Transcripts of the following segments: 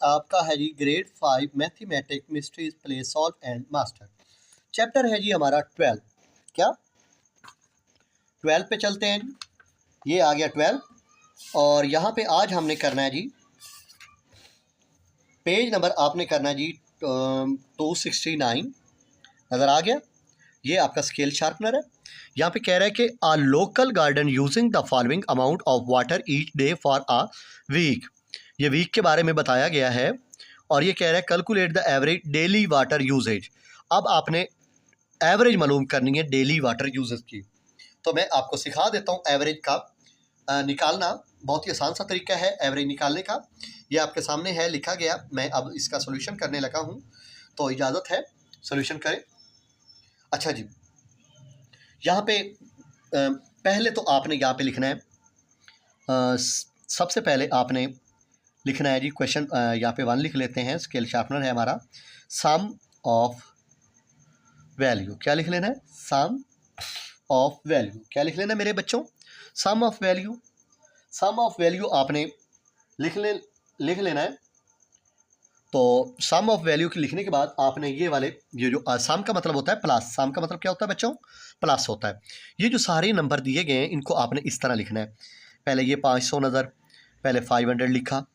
आपका है जी grade 5 mathematics mysteries play solve and master. Chapter है जी हमारा 12। क्या 12 पे चलते हैं जी। ये आ गया 12 और यहाँ पे आज हमने करना है जी पेज नंबर आपने करना है जी 269। नज़र आ गया। ये आपका स्केल शार्पनर है। यहाँ पे कह रहा है कि a local garden using the following amount of water each day for a week. ये वीक के बारे में बताया गया है और ये कह रहा है calculate the average daily water usage. अब आपने एवरेज मालूम करनी है डेली वाटर यूजेज की। तो मैं आपको सिखा देता हूँ एवरेज का निकालना। बहुत ही आसान सा तरीका है एवरेज निकालने का। ये आपके सामने है लिखा गया। मैं अब इसका सोल्यूशन करने लगा हूँ, तो इजाज़त है सोल्यूशन करें। अच्छा जी, यहाँ पे पहले तो आपने यहाँ पे लिखना है, सबसे पहले आपने लिखना है जी क्वेश्चन। यहाँ पे 1 लिख लेते हैं। स्केल शार्पनर है हमारा। सम ऑफ वैल्यू क्या लिख लेना है? सम ऑफ वैल्यू क्या लिख लेना है मेरे बच्चों? Sum of value. Sum of value आपने लिख लेना है। तो सम ऑफ वैल्यू के लिखने के बाद आपने ये वाले, ये जो सम का मतलब होता है प्लस। सम का मतलब क्या होता है बच्चों? प्लस होता है। ये जो सारे नंबर दिए गए हैं इनको आपने इस तरह लिखना है। पहले ये 500 नज़र, पहले 500 लिखा,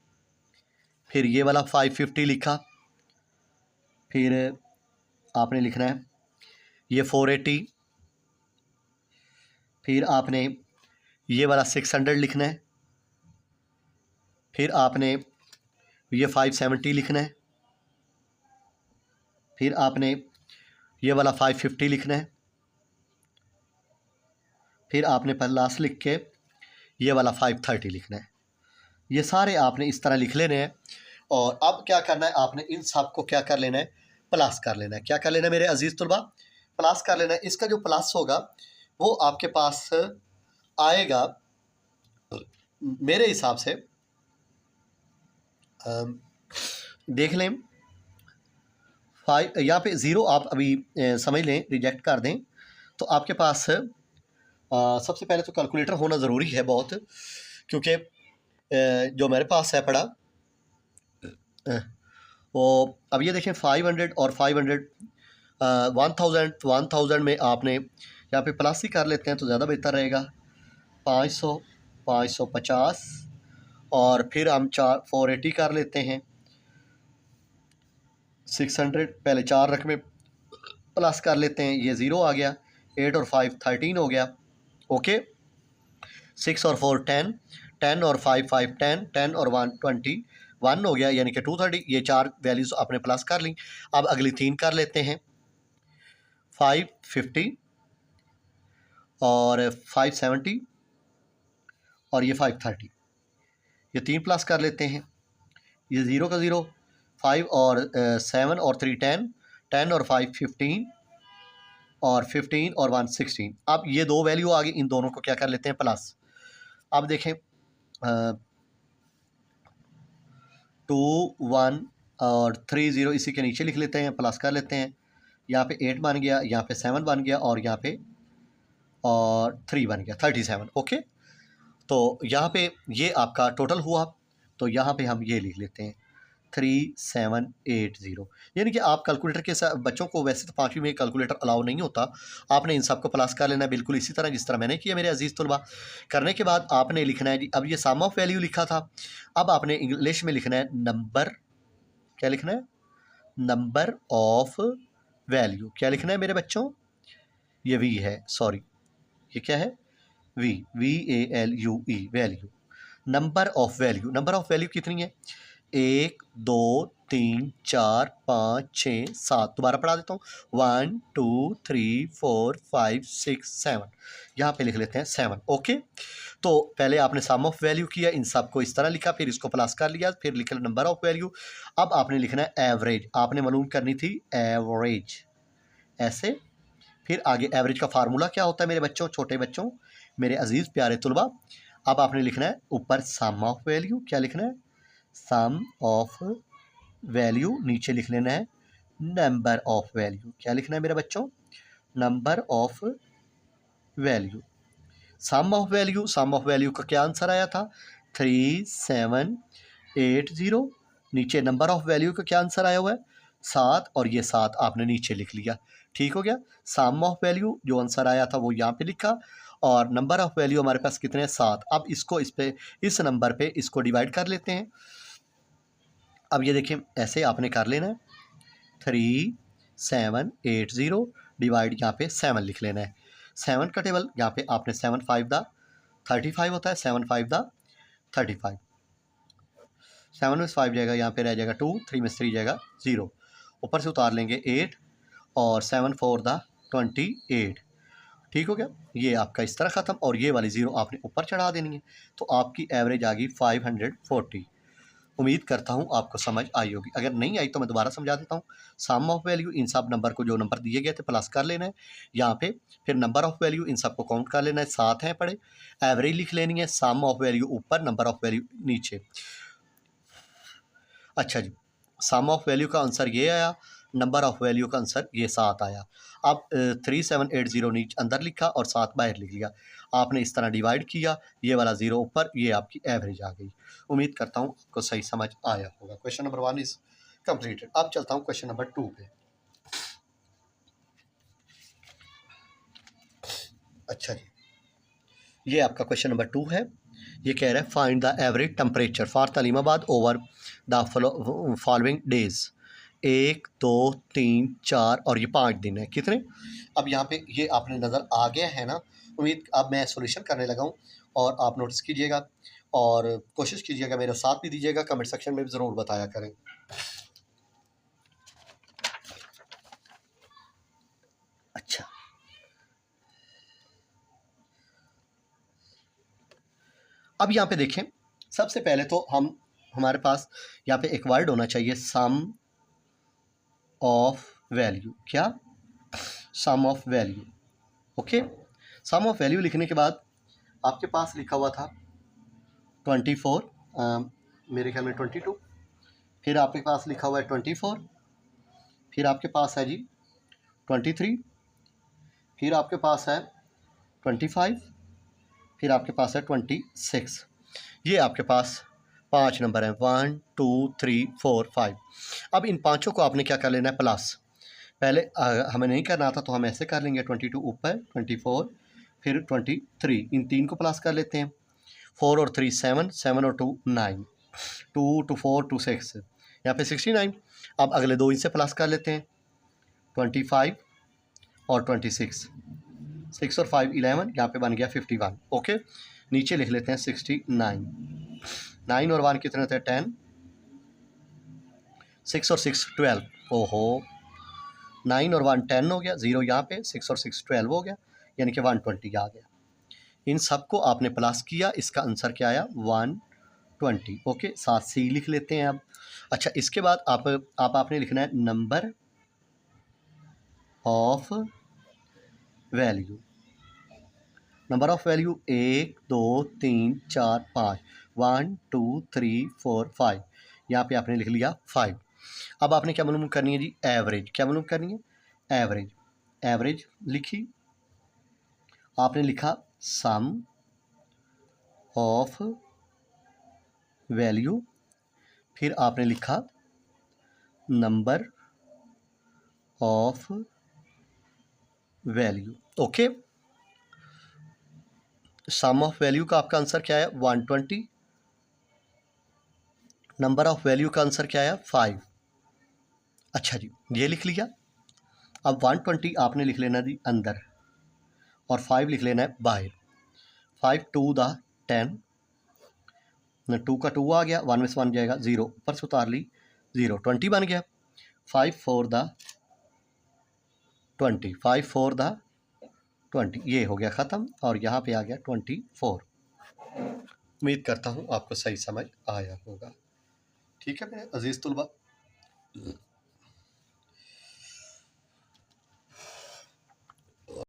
फिर ये वाला 550 लिखा, फिर आपने लिखना है ये 480, फिर आपने ये वाला 600 लिखना है, फिर आपने ये 570 लिखना है, फिर आपने ये वाला 550 लिखना है, फिर आपने प्लस लिख के ये वाला 530 लिखना है। ये सारे आपने इस तरह लिख लेने हैं। और अब क्या करना है, आपने इन सब को क्या कर लेना है? प्लस कर लेना है। क्या कर लेना है मेरे अजीज़ तुलबा? प्लस कर लेना है। इसका जो प्लस होगा वो आपके पास आएगा मेरे हिसाब से, देख लें 5, यहाँ पे 0 आप अभी समझ लें, रिजेक्ट कर दें। तो आपके पास सबसे पहले तो कैलकुलेटर होना ज़रूरी है बहुत, क्योंकि जो मेरे पास है पड़ा वो अब ये देखें 500 और 500 1000 में आपने यहाँ पे प्लस ही कर लेते हैं तो ज़्यादा बेहतर रहेगा। 500 550 और फिर हम 480 कर लेते हैं। 600 पहले 4 रकमें प्लस कर लेते हैं, ये 0 आ गया। 8 और 5 13 हो गया। ओके, 6 और 4 10, 10 और 5 5 10, 10 और 1 21 हो गया, यानी कि 230। ये 4 वैल्यूज़ आपने प्लस कर ली। अब अगली 3 कर लेते हैं, 550 और 570 और ये 530। ये 3 प्लस कर लेते हैं। ये 0 का 0, 5 और 7 और 3 10, 10 और 5 15 और 15 और 1 16। अब ये 2 वैल्यू आ गई, इन दोनों को क्या कर लेते हैं? प्लस। अब देखें 2 1 और 3 0 इसी के नीचे लिख लेते हैं, प्लस कर लेते हैं। यहाँ पे 8 बन गया, यहाँ पे 7 बन गया और यहाँ पे और 3 बन गया, 37। ओके, तो यहाँ पे ये आपका टोटल हुआ। तो यहाँ पे हम ये लिख लेते हैं 3780। यानी कि आप कैलकुलेटर के साथ, बच्चों को वैसे तो 5वीं में कैलकुलेटर अलाउ नहीं होता, आपने इन सब को प्लस कर लेना है बिल्कुल इसी तरह जिस तरह मैंने किया मेरे अजीज़ तुलबा। करने के बाद आपने लिखना है जी, अब ये सम ऑफ वैल्यू लिखा था, अब आपने इंग्लिश में लिखना है नंबर। क्या लिखना है? Number of value. क्या लिखना है मेरे बच्चों? ये वी है, सॉरी ये क्या है? VALUE value. Number of value. Number of value कितनी है? 1 2 3 4 5 6 7। दोबारा पढ़ा देता हूँ। 1 2 3 4 5 6 7। यहाँ पे लिख लेते हैं 7। ओके, तो पहले आपने सम ऑफ वैल्यू किया, इन सब को इस तरह लिखा, फिर इसको प्लस कर लिया, फिर लिख लिया नंबर ऑफ वैल्यू। अब आपने लिखना है एवरेज। आपने मालूम करनी थी एवरेज, ऐसे। फिर आगे एवरेज का फार्मूला क्या होता है मेरे बच्चों, छोटे बच्चों, मेरे अजीज़ प्यारे तुलबा? अब आपने लिखना है ऊपर सम ऑफ वैल्यू। क्या लिखना है? सम ऑफ वैल्यू। नीचे लिख लेना है नंबर ऑफ वैल्यू। क्या लिखना है मेरे बच्चों? Number of value. Sum of value, sum of value का क्या आंसर आया था? 3780 नीचे नंबर ऑफ वैल्यू का क्या आंसर आया हुआ है 7, और ये 7 आपने नीचे लिख लिया। ठीक हो गया। सम ऑफ वैल्यू जो आंसर आया था वो यहाँ पे लिखा, और नंबर ऑफ वैल्यू हमारे पास कितने हैं 7। अब इसको इस नंबर पे इसको डिवाइड कर लेते हैं। अब ये देखिए ऐसे आपने कर लेना है 3780 डिवाइड यहाँ पे 7 लिख लेना है। 7 का टेबल यहाँ पे आपने 7 5 दा 35 होता है, 7 5 दा 35, 7 में 5 जाएगा, यहाँ पे रह जाएगा 2, 3 में 3 जाएगा 0, ऊपर से उतार लेंगे 8 और 7 4 दा 28। ठीक हो गया। ये आपका इस तरह ख़त्म, और ये वाली 0 आपने ऊपर चढ़ा देनी है, तो आपकी एवरेज आ गई 540। उम्मीद करता हूँ आपको समझ आई होगी। अगर नहीं आई तो मैं दोबारा समझा देता हूँ। सम ऑफ वैल्यू इन सब नंबर को जो नंबर दिए गए थे प्लस कर लेना है यहाँ पे, फिर नंबर ऑफ वैल्यू इन सब को काउंट कर लेना है, 7 हैं पड़े, एवरेज लिख लेनी है, सम ऑफ वैल्यू ऊपर, नंबर ऑफ वैल्यू नीचे। अच्छा जी, सम ऑफ वैल्यू का आंसर ये आया, नंबर ऑफ वैल्यू का आंसर ये 7 आया। अब 3780 नीचे अंदर लिखा और 7 बाहर लिख लिया। आपने इस तरह डिवाइड किया, ये वाला 0 ऊपर, ये आपकी एवरेज आ गई। उम्मीद करता हूँ आपको सही समझ आया होगा। Question number 1 is completed. अब चलता हूँ क्वेश्चन नंबर 2 पे। अच्छा जी, ये आपका क्वेश्चन नंबर 2 है। ये कह रहा है find the average temperature for Talimabad over the following days. 1 2 3 4 और ये 5 दिन है कितने। अब यहाँ पे ये आपने नज़र आ गया है ना। उम्मीद अब मैं सॉल्यूशन करने लगा हूँ, और आप नोटिस कीजिएगा और कोशिश कीजिएगा मेरे साथ भी दीजिएगा, कमेंट सेक्शन में भी ज़रूर बताया करें। अच्छा, अब यहाँ पे देखें, सबसे पहले तो हमारे पास यहाँ पे एक वर्ड होना चाहिए सम ऑफ वैल्यू। क्या? Sum of value. Okay, sum of value लिखने के बाद आपके पास लिखा हुआ था 24, मेरे ख्याल में 22, फिर आपके पास लिखा हुआ है 24, फिर आपके पास है जी 23, फिर आपके पास है 25, फिर आपके पास है 26। ये आपके पास 5 नंबर हैं, 1 2 3 4 5। अब इन पाँचों को आपने क्या कर लेना है प्लस। पहले हमें नहीं करना था तो हम ऐसे कर लेंगे 22 ऊपर, 24 फिर 23, इन 3 को प्लस कर लेते हैं। 4 और 3 7, 7 और 2 9, 2 2 4 2 6, यहाँ पे 69। अब अगले 2 इनसे प्लस कर लेते हैं, 25 और 26, 6 और 5 11, यहाँ पे बन गया 51। ओके, नीचे लिख लेते हैं 69, 9 और 1 कितने थे 10, 6 और 6 12। ओहो, 9 और 1 10 हो गया, 0 यहाँ पे, 6 और 6 12 हो गया, यानी कि 120 आ गया। इन सबको आपने प्लस किया, इसका आंसर क्या आया 120। ओके, साथ सी लिख लेते हैं अब। अच्छा, इसके बाद आपने लिखना है number of value. Number of value 1 2 3 4 5, 1 2 3 4 5, यहाँ पे आपने लिख लिया 5। अब आपने क्या मालूम करनी है जी एवरेज। क्या मालूम करनी है एवरेज। एवरेज लिखी, आपने लिखा सम ऑफ वैल्यू, फिर आपने लिखा number of value. Okay, sum of value का आपका आंसर क्या है 120, नंबर ऑफ वैल्यू का आंसर क्या आया 5। अच्छा जी, ये लिख लिया। अब 120 आपने लिख लेना जी अंदर, और 5 लिख लेना है बाहर। 5 2 दा 10, 2 का 2 आ गया, 1 में से 1 जाएगा 0, ऊपर से उतार ली 0, 20 बन गया। 5 4 दा 20, 5 4 दा 20, ये हो गया ख़त्म, और यहाँ पे आ गया 24। उम्मीद करता हूँ आपको सही समझ आया होगा। ठीक है मेरे अजीज़ तुलबा।